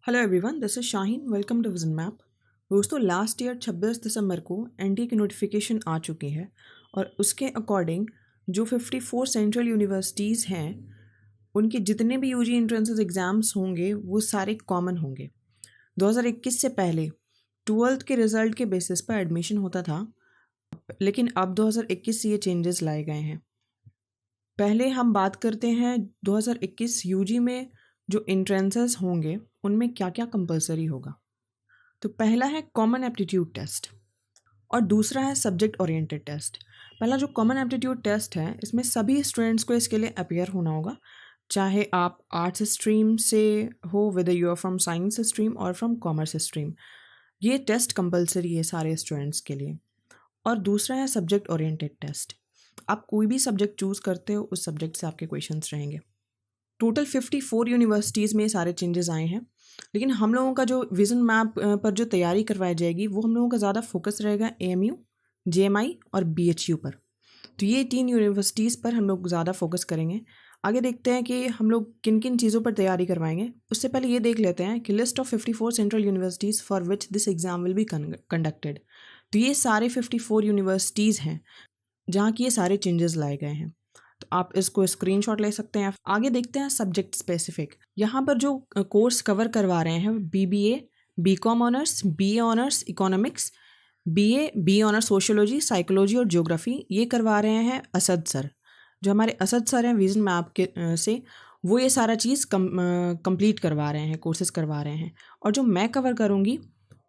Hello everyone, this is Shaheen. Welcome to Vision Map. दोस्तों, last year 26 दिसंबर को NTA की नोटिफिकेशन आ चुकी है और उसके अकॉर्डिंग जो 54 सेंट्रल यूनिवर्सिटीज़ हैं उनके जितने भी यूजी एंट्रेंसेस एग्ज़ाम्स होंगे वो सारे कॉमन होंगे। 2021 से पहले 12th के रिज़ल्ट के बेसिस पर एडमिशन होता था, लेकिन अब 2021 से ये चेंजेस लाए गए हैं। पहले हम बात करते हैं 2021 यूजी में जो एंट्रेंसेस होंगे उनमें क्या क्या कंपलसरी होगा। तो पहला है कॉमन एप्टीट्यूड टेस्ट और दूसरा है सब्जेक्ट ओरिएंटेड टेस्ट। पहला जो कॉमन एप्टीट्यूड टेस्ट है, इसमें सभी स्टूडेंट्स को इसके लिए अपियर होना होगा, चाहे आप आर्ट्स स्ट्रीम से हो, whether you are from science stream और फ्रॉम कॉमर्स स्ट्रीम। ये टेस्ट कंपलसरी है सारे स्टूडेंट्स के लिए। और दूसरा है सब्जेक्ट ओरिएंटेड टेस्ट। आप कोई भी सब्जेक्ट चूज़ करते हो, उस सब्जेक्ट से आपके क्वेश्चंस रहेंगे। टोटल 54 यूनिवर्सिटीज़ में सारे चेंजेस आए हैं, लेकिन हम लोगों का जो विज़न मैप पर जो तैयारी करवाई जाएगी वो हम लोगों का ज़्यादा फोकस रहेगा AMU, JMI और BHU पर। तो ये 3 यूनिवर्सिटीज़ पर हम लोग ज़्यादा फोकस करेंगे। आगे देखते हैं कि हम लोग किन किन चीज़ों पर तैयारी करवाएंगे। उससे पहले ये देख लेते हैं कि list of 54 central universities for which this exam will be conducted. तो ये सारे 54 यूनिवर्सिटीज़ हैं जहाँ की ये सारे चेंजेस लाए गए हैं। तो आप इसको स्क्रीनशॉट ले सकते हैं। आगे देखते हैं सब्जेक्ट स्पेसिफिक। यहाँ पर जो कोर्स कवर करवा रहे हैं BBA, BCom honours, BA honours economics, BA honours sociology, psychology और ज्योग्राफी, ये करवा रहे हैं असद सर। जो हमारे असद सर हैं विजन मैप के से, वो ये सारा चीज़ कंप्लीट करवा रहे हैं, कोर्सेज करवा रहे हैं। और जो मैं कवर करूँगी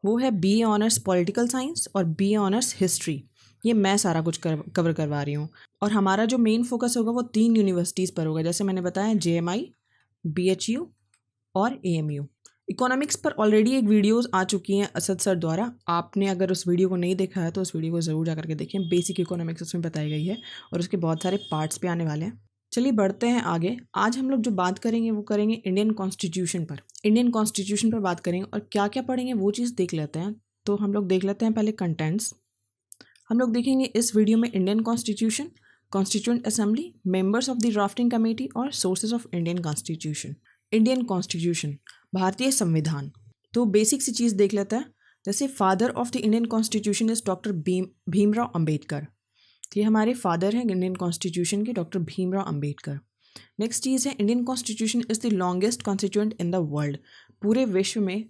वो है BA ऑनर्स पॉलिटिकल साइंस और BA ऑनर्स हिस्ट्री। ये मैं सारा कुछ कवर करवा रही हूँ। और हमारा जो मेन फोकस होगा वो 3 यूनिवर्सिटीज़ पर होगा, जैसे मैंने बताया JMI, BHU और AMU। इकोनॉमिक्स पर ऑलरेडी एक वीडियोस आ चुकी हैं असद सर द्वारा। आपने अगर उस वीडियो को नहीं देखा है तो उस वीडियो को ज़रूर जा करके देखें। बेसिक इकोनॉमिक्स उसमें बताई गई है और उसके बहुत सारे पार्ट्स पे आने वाले हैं। चलिए बढ़ते हैं आगे। आज हम लोग जो बात करेंगे वो करेंगे इंडियन कॉन्स्टिट्यूशन पर। इंडियन कॉन्स्टिट्यूशन पर बात करेंगे और क्या क्या पढ़ेंगे वो चीज़ देख लेते हैं। तो हम लोग देख लेते हैं पहले कंटेंट्स। हम लोग देखेंगे इस वीडियो में Indian constitution, constituent assembly, members of the drafting committee और sources of Indian constitution. Indian constitution, भारतीय संविधान। तो बेसिक सी चीज़ देख लेते हैं। जैसे father of the Indian constitution is doctor Bhimrao Ambedkar. तो ये हमारे फादर हैं इंडियन कॉन्स्टिट्यूशन के, डॉक्टर भीमराव अंबेडकर। नेक्स्ट चीज़ है Indian constitution is the longest constituent in the world. पूरे विश्व में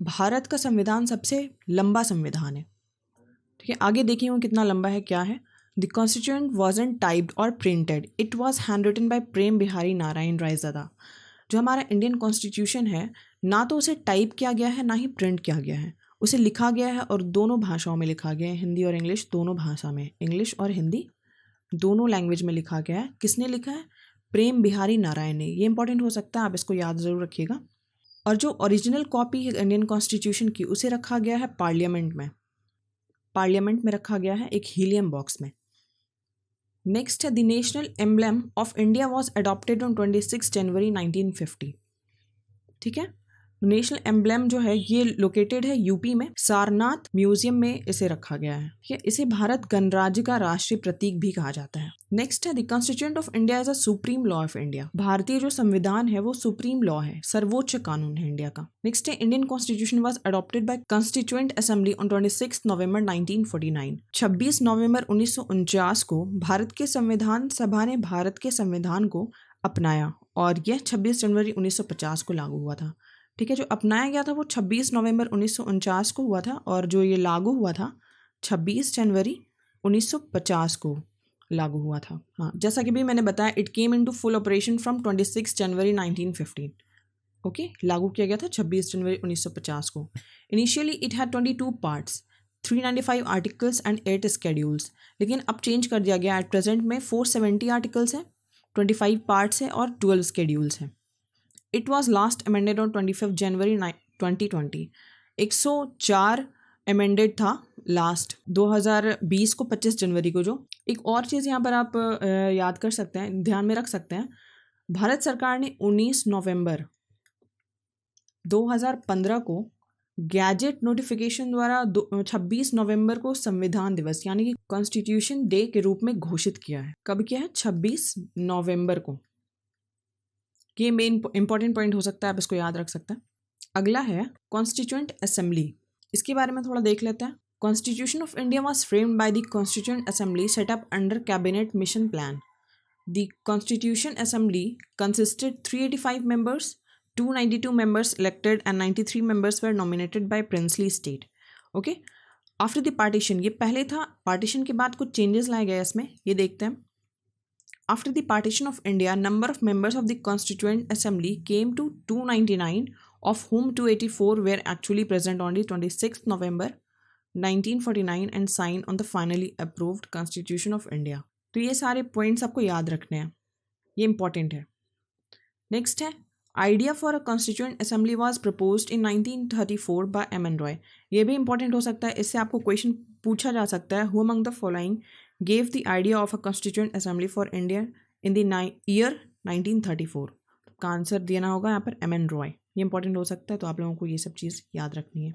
भारत का संविधान सबसे लंबा संविधान है। ठीक है, आगे देखिए वो कितना लंबा है, क्या है। द कॉन्स्टिट्यूएंट वॉजंट टाइप्ड और printed, it was handwritten by Prem Bihari Narayan Raizada. जो हमारा इंडियन कॉन्स्टिट्यूशन है, ना तो उसे टाइप किया गया है ना ही प्रिंट किया गया है, उसे लिखा गया है और दोनों भाषाओं में लिखा गया है, हिंदी और इंग्लिश दोनों भाषा में, इंग्लिश और हिंदी दोनों लैंग्वेज में लिखा गया है। किसने लिखा है? प्रेम बिहारी नारायण ने। ये इंपॉर्टेंट हो सकता है, आप इसको याद ज़रूर रखिएगा। और जो ओरिजिनल कॉपी है इंडियन कॉन्स्टिट्यूशन की, उसे रखा गया है पार्लियामेंट में। पार्लियामेंट में रखा गया है एक हीलियम बॉक्स में। नेक्स्ट है the national emblem of India was adopted on 26 जनवरी 1950। ठीक है, नेशनल एम्बलम जो है ये लोकेटेड है यूपी में, सारनाथ म्यूजियम में इसे रखा गया है। ठीक है, इसे भारत गणराज्य का राष्ट्रीय प्रतीक भी कहा जाता है। नेक्स्ट है the constituent of India is a supreme law of India. भारतीय जो संविधान है वो सुप्रीम लॉ है, सर्वोच्च कानून है इंडिया का। नेक्स्ट है Indian constitution was adopted by constituent assembly on 26 नवंबर 1949। 26 नवंबर 1949 को भारत के संविधान सभा ने भारत के संविधान को अपनाया और यह 26 जनवरी 1950 को लागू हुआ था। ठीक है, जो अपनाया गया था वो 26 नवंबर 1949 को हुआ था और जो ये लागू हुआ था 26 जनवरी 1950 को लागू हुआ था। हाँ, जैसा कि भी मैंने बताया, it came into full operation from 26 January 1915। Okay, लागू किया गया था 26 जनवरी 1950 को। Initially it had 22 parts, 395 articles and 8 schedules, लेकिन अब चेंज कर दिया गया। एट प्रेजेंट में 470 आर्टिकल्स हैं, 25 पार्ट्स हैं और 12 स्केड्यूल्स हैं। It was last amended on 25 January 2020। 104 amended था लास्ट 2020 को, 25 जनवरी को। जो एक और चीज़ यहाँ पर आप याद कर सकते हैं, ध्यान में रख सकते हैं, भारत सरकार ने 19 नवंबर 2015 को गैजेट नोटिफिकेशन द्वारा 26 नवंबर को संविधान दिवस यानी कि कॉन्स्टिट्यूशन डे के रूप में घोषित किया है। कब किया है? 26 नवंबर को। ये मेन इंपॉर्टेंट पॉइंट हो सकता है, आप इसको याद रख सकते हैं। अगला है कॉन्स्टिट्यूएंट असेंबली, इसके बारे में थोड़ा देख लेते हैं। Constitution of India was framed by the constituent assembly set up under cabinet mission plan. The Constitution Assembly consisted 385 members, 292 members elected and 93 members were nominated by princely state. Okay? After the partition, ये पहले था, partition के बाद कुछ changes लाए गए इसमें, ये देखते हैं। After the partition of India, number of members of the Constituent Assembly came to 299, of whom 284 were actually present on the 26th November 1949 and signed on the finally approved Constitution of India. तो ये सारे points आपको याद रखने हैं, ये important है। Next है idea for a constituent assembly was proposed in 1934 by एम.एन. रॉय। ये भी इंपॉर्टेंट हो सकता है, इससे आपको क्वेश्चन पूछा जा सकता है। Who among the following gave the idea of a constituent assembly for India in the year 1934। का आंसर देना होगा यहाँ पर एम.एन. रॉय। ये इंपॉर्टेंट हो सकता है, तो आप लोगों को ये सब चीज़ याद रखनी है।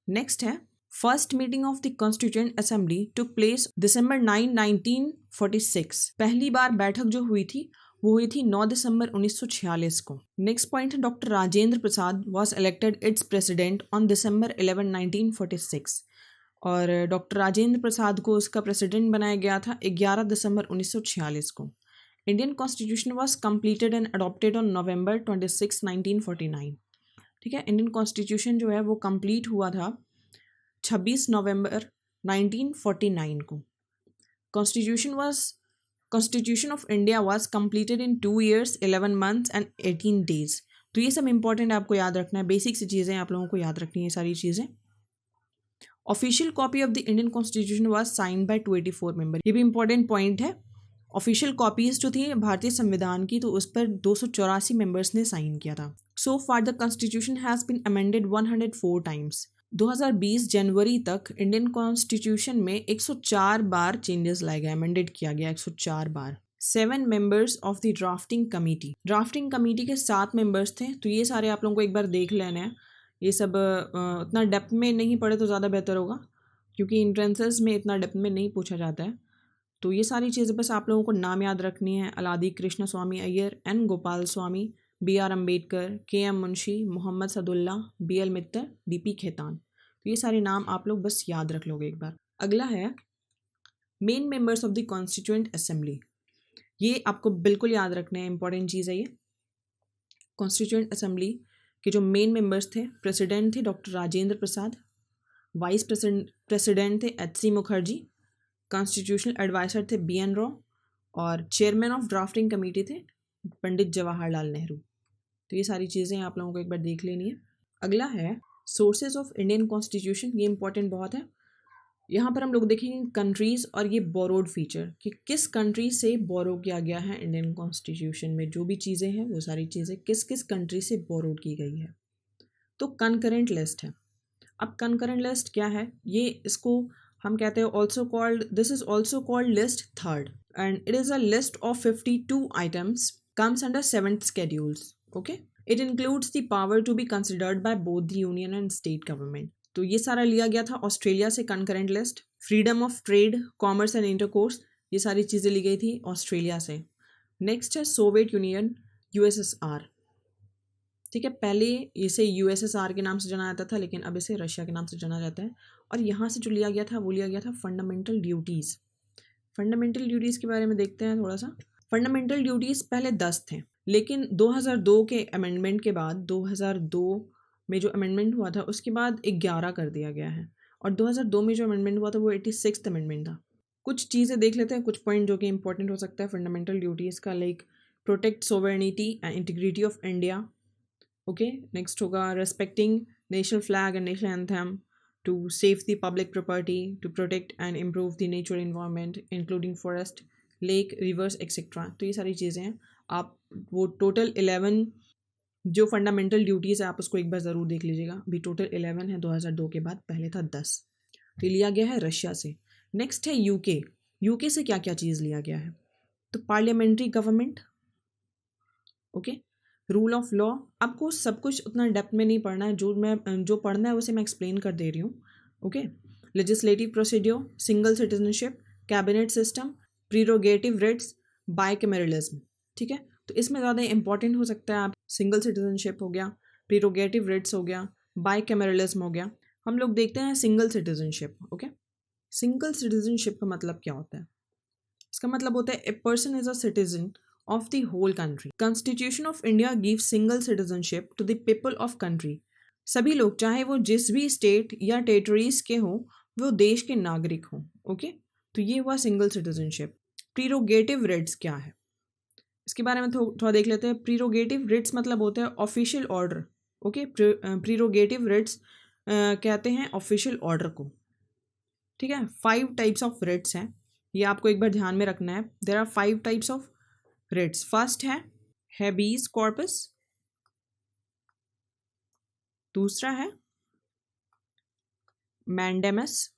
नेक्स्ट है first meeting of the constituent assembly took place December 9, 1946। पहली बार बैठक जो हुई थी वो हुई थी 9 दिसंबर 1946 को। नेक्स्ट पॉइंट है doctor Rajendra Prasad was elected it's president on December 11, 1946। और डॉक्टर राजेंद्र प्रसाद को उसका प्रेसिडेंट बनाया गया था 11 दिसंबर 1946 को। Indian constitution was completed and adopted on November 26, 1949। ठीक है, इंडियन कॉन्स्टिट्यूशन जो है वो कंप्लीट हुआ था 26 नवंबर 1949 को। Constitution of India was completed in 2 years, 11 months and 18 days। तो ये सब इंपॉर्टेंट आपको याद रखना है, बेसिक सी चीज़ें आप लोगों को याद रखनी है सारी चीज़ें। Official copy of the Indian constitution was signed by 284 member. ये भी इंपॉर्टेंट पॉइंट है। ऑफिशियल कॉपीज जो थी भारतीय संविधान की, तो उस पर 284 मेंबर्स ने साइन किया था। So far the constitution has been amended 104 times. 2020 जनवरी तक इंडियन कॉन्स्टिट्यूशन में 104 बार चेंजेस लाए गए, अमेंडेड किया गया 104 बार। 7 members of the drafting committee. Drafting committee के 7 मेंबर्स थे। तो ये सारे आप लोगों को एक बार देख लेना है। ये सब उतना डेप्थ में नहीं पढ़े तो ज़्यादा बेहतर होगा, क्योंकि इंट्रेंसेस में इतना डेप्थ में नहीं पूछा जाता है। तो ये सारी चीज़ें बस आप लोगों को नाम याद रखनी है। Alladi Krishnaswami Ayyar, N Gopalaswami, B.R. Ambedkar, K.M. Munshi, Mohammad Saadulla, B.L. Mittal, B.P. Khaitan. तो ये सारे नाम आप लोग बस याद रख लोगे एक बार। अगला है main members of the constituent assembly. ये आपको बिल्कुल याद रखना है, इंपॉर्टेंट चीज़ है ये। कॉन्स्टिट्यूएंट असेंबली के जो मेन मेंबर्स थे, प्रेसिडेंट थे doctor Rajendra Prasad, vice president थे H.C. मुखर्जी, कॉन्स्टिट्यूशनल एडवाइजर थे B.N. रॉ और चेयरमैन ऑफ ड्राफ्टिंग कमेटी थे पंडित जवाहरलाल नेहरू। तो ये सारी चीज़ें आप लोगों को एक बार देख लेनी है। अगला है सोर्सेज ऑफ इंडियन कॉन्स्टिट्यूशन। ये इंपॉर्टेंट बहुत है। यहाँ पर हम लोग देखेंगे कंट्रीज़ और ये बोरोड फीचर, कि किस कंट्री से बोरो किया गया है इंडियन कॉन्स्टिट्यूशन में। जो भी चीज़ें हैं वो सारी चीज़ें किस किस कंट्री से बोरोड की गई है। तो कंकरेंट लिस्ट है। अब कंकरेंट लिस्ट क्या है, ये इसको हम कहते हैं this is also called list third, and it is a list of 52 items, comes under 7 schedules. Okay, it includes the power to be considered by both the union and state government. तो ये सारा लिया गया था Australia से concurrent list। Freedom of trade, commerce and intercourse, ये सारी चीज़ें ली गई थी ऑस्ट्रेलिया से। नेक्स्ट है सोवियत यूनियन, USSR। ठीक है, पहले इसे USSR के नाम से जाना जाता था, लेकिन अब इसे रशिया के नाम से जाना जाता है। और यहाँ से जो लिया गया था वो लिया गया था फंडामेंटल ड्यूटीज़। फंडामेंटल ड्यूटीज़ के बारे में देखते हैं थोड़ा सा। फंडामेंटल ड्यूटीज़ पहले 10 थे, लेकिन 2002 के अमेंडमेंट के बाद, 2002 में जो अमेंडमेंट हुआ था उसके बाद 11 कर दिया गया है। और 2002 में जो अमेंडमेंट हुआ था वो 86th अमेंडमेंट था। कुछ चीज़ें देख लेते हैं, कुछ पॉइंट जो कि इंपॉर्टेंट हो सकता है फंडामेंटल ड्यूटीज़ का, like protect sovereignty and integrity of India. Okay, next होगा respecting national flag and national anthem, to save the public property, to protect and improve the natural environment including forest, lake, rivers etcetera. तो ये सारी चीज़ें हैं। आप वो total 11 जो fundamental duties है आप उसको एक बार ज़रूर देख लीजिएगा। अभी टोटल 11 है 2002 के बाद, पहले था 10। तो लिया गया है रशिया से। नेक्स्ट है यूके से क्या क्या चीज़ लिया गया है, तो parliamentary government, okay, rule of law. आपको सब कुछ उतना डेप्थ में नहीं पढ़ना है, जो पढ़ना है उसे मैं एक्सप्लेन कर दे रही हूँ। Okay, legislative procedure, single citizenship, cabinet system, prerogative rights, bicameralism. ठीक है, तो इसमें ज़्यादा इंपॉर्टेंट हो सकता है आप सिंगल सिटीजनशिप हो गया, प्रीरोगेटिव रिट्स हो गया, बाइकैमरलिज्म हो गया। हम लोग देखते हैं single citizenship. Okay, single citizenship का मतलब क्या होता है? इसका मतलब होता है a person is a citizen of the whole country. Constitution of India gives single citizenship to the people of country. सभी लोग, चाहे वो जिस भी स्टेट या टेरिटरीज के हों, वो देश के नागरिक हों। ओके, तो ये हुआ सिंगल सिटीजनशिप। प्रीरोगेटिव रिट्स क्या है, इसके बारे में थोड़ा देख लेते हैं। प्रीरोगेटिव रिट्स मतलब होता है ऑफिशियल ऑर्डर। ओके, प्रीरोगेटिव रिट्स कहते हैं ऑफिशियल ऑर्डर को। ठीक है, 5 टाइप्स ऑफ रिट्स हैं, ये आपको एक बार ध्यान में रखना है। There are 5 types of writs. First है हैबीज कॉर्पस, दूसरा है मैंडेमस,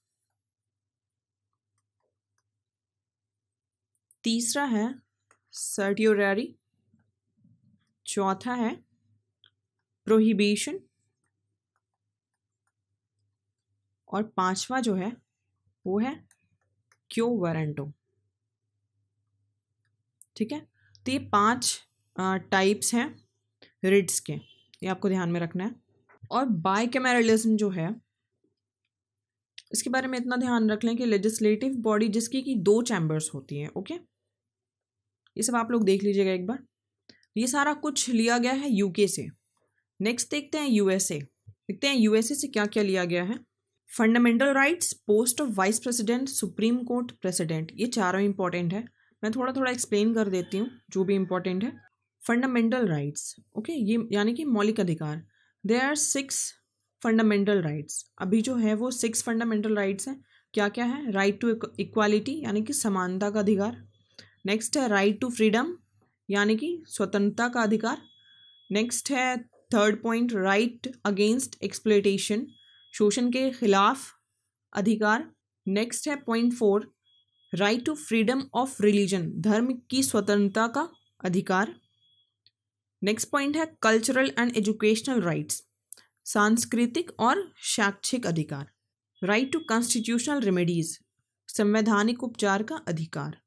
तीसरा है सर्टियोररी, चौथा है प्रोहिबिशन, और पांचवा जो है वो है क्यो वारंटो। ठीक है, तो ये 5 टाइप्स हैं रिट्स के, ये आपको ध्यान में रखना है। और बाइकैमरलिज्म जो है, इसके बारे में इतना ध्यान रख लें कि लेजिस्लेटिव बॉडी जिसकी की 2 चैम्बर्स होती हैं। ओके, ये सब आप लोग देख लीजिएगा एक बार। ये सारा कुछ लिया गया है यूके से। नेक्स्ट देखते हैं यूएसए। देखते हैं यूएसए से क्या क्या लिया गया है। Fundamental rights, post of vice president, supreme court president, ये चारों इंपॉर्टेंट है। मैं थोड़ा थोड़ा एक्सप्लेन कर देती हूँ जो भी इंपॉर्टेंट है। फंडामेंटल राइट्स, ओके, ये यानी कि मौलिक अधिकार। There are 6 fundamental rights. अभी जो है वो 6 फंडामेंटल राइट्स हैं। क्या क्या है? राइट टू इक्वालिटी यानी कि समानता का अधिकार। नेक्स्ट है राइट टू फ्रीडम यानी कि स्वतंत्रता का अधिकार। नेक्स्ट है third point right against exploitation, शोषण के खिलाफ अधिकार। नेक्स्ट है point 4 right to freedom of religion, धर्म की स्वतंत्रता का अधिकार। नेक्स्ट पॉइंट है कल्चरल एंड एजुकेशनल राइट्स, सांस्कृतिक और शैक्षिक अधिकार। राइट टू कॉन्स्टिट्यूशनल रेमेडीज, संवैधानिक उपचार का अधिकार।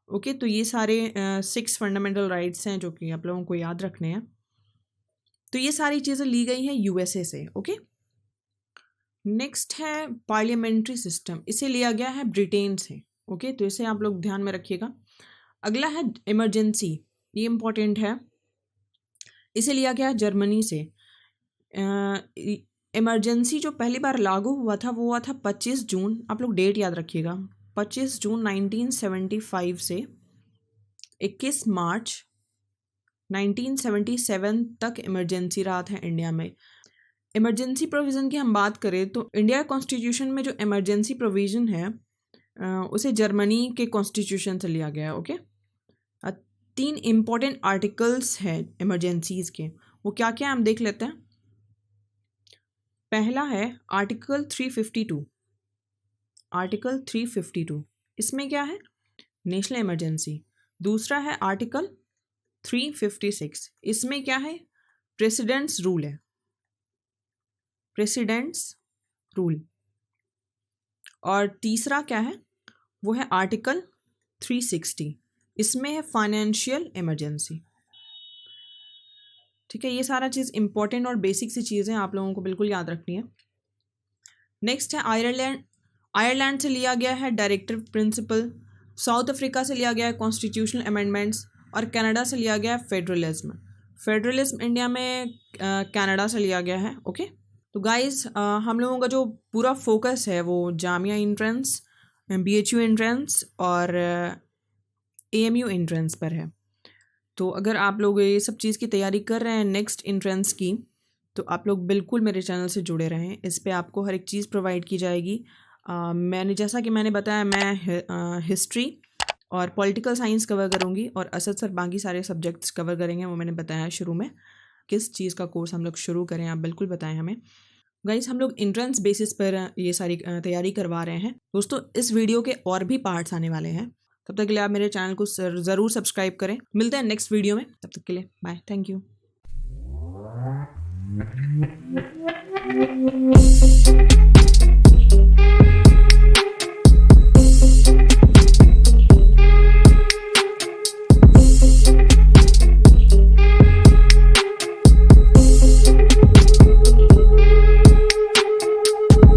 ओके, तो ये सारे 6 फंडामेंटल राइट्स हैं जो कि आप लोगों को याद रखने हैं। तो ये सारी चीज़ें ली गई हैं यूएसए से। ओके, नेक्स्ट है पार्लियामेंट्री सिस्टम, इसे लिया गया है ब्रिटेन से। ओके, तो इसे आप लोग ध्यान में रखिएगा। अगला है इमरजेंसी, ये इंपॉर्टेंट है, इसे लिया गया है जर्मनी से। इमरजेंसी जो पहली बार लागू हुआ था वो हुआ था 25 जून, आप लोग डेट याद रखिएगा, 25 जून 1975 से 21 मार्च 1977 तक इमरजेंसी रहा था इंडिया में। इमरजेंसी प्रोविज़न की हम बात करें तो इंडिया कॉन्स्टिट्यूशन में जो इमरजेंसी प्रोविज़न है उसे जर्मनी के कॉन्स्टिट्यूशन से लिया गया है। ओके, 3 इम्पॉर्टेंट आर्टिकल्स हैं इमरजेंसीज के, वो क्या क्या हम देख लेते हैं। पहला है आर्टिकल 352। आर्टिकल 352 इसमें क्या है? National emergency. दूसरा है आर्टिकल 356, इसमें क्या है? प्रेसिडेंट्स रूल है, प्रेसिडेंट्स रूल। और तीसरा क्या है? वो है आर्टिकल 360, इसमें है फाइनेंशियल इमरजेंसी। ठीक है, ये सारा चीज़ इंपॉर्टेंट और बेसिक सी चीज़ें आप लोगों को बिल्कुल याद रखनी है। नेक्स्ट है आयरलैंड। आयरलैंड से लिया गया है डायरेक्टिव प्रिंसिपल। साउथ अफ्रीका से लिया गया है कॉन्स्टिट्यूशनल अमेंडमेंट्स। और कनाडा से लिया गया है फेडरलिज्म। फेडरलिज्म इंडिया में कनाडा से लिया गया है। ओके, तो गाइस हम लोगों का जो पूरा फोकस है वो जामिया एंट्रेंस, BHU एंट्रेंस और AMU एंट्रेंस पर है। तो अगर आप लोग ये सब चीज़ की तैयारी कर रहे हैं नेक्स्ट एंट्रेंस की, तो आप लोग बिल्कुल मेरे चैनल से जुड़े रहें, इस पे आपको हर एक चीज़ प्रोवाइड की जाएगी। जैसा कि मैंने बताया, मैं हिस्ट्री और पॉलिटिकल साइंस कवर करूँगी और असद सर बाकी सारे सब्जेक्ट्स कवर करेंगे। वो मैंने बताया शुरू में, किस चीज़ का कोर्स हम लोग शुरू करें, आप बिल्कुल बताएं हमें। गाइस, हम लोग एंट्रेंस बेसिस पर ये सारी तैयारी करवा रहे हैं दोस्तों। इस वीडियो के और भी पार्ट्स आने वाले हैं, तब तक के लिए आप मेरे चैनल को ज़रूर सब्सक्राइब करें। मिलते हैं नेक्स्ट वीडियो में, तब तक के लिए बाय, थैंक यू।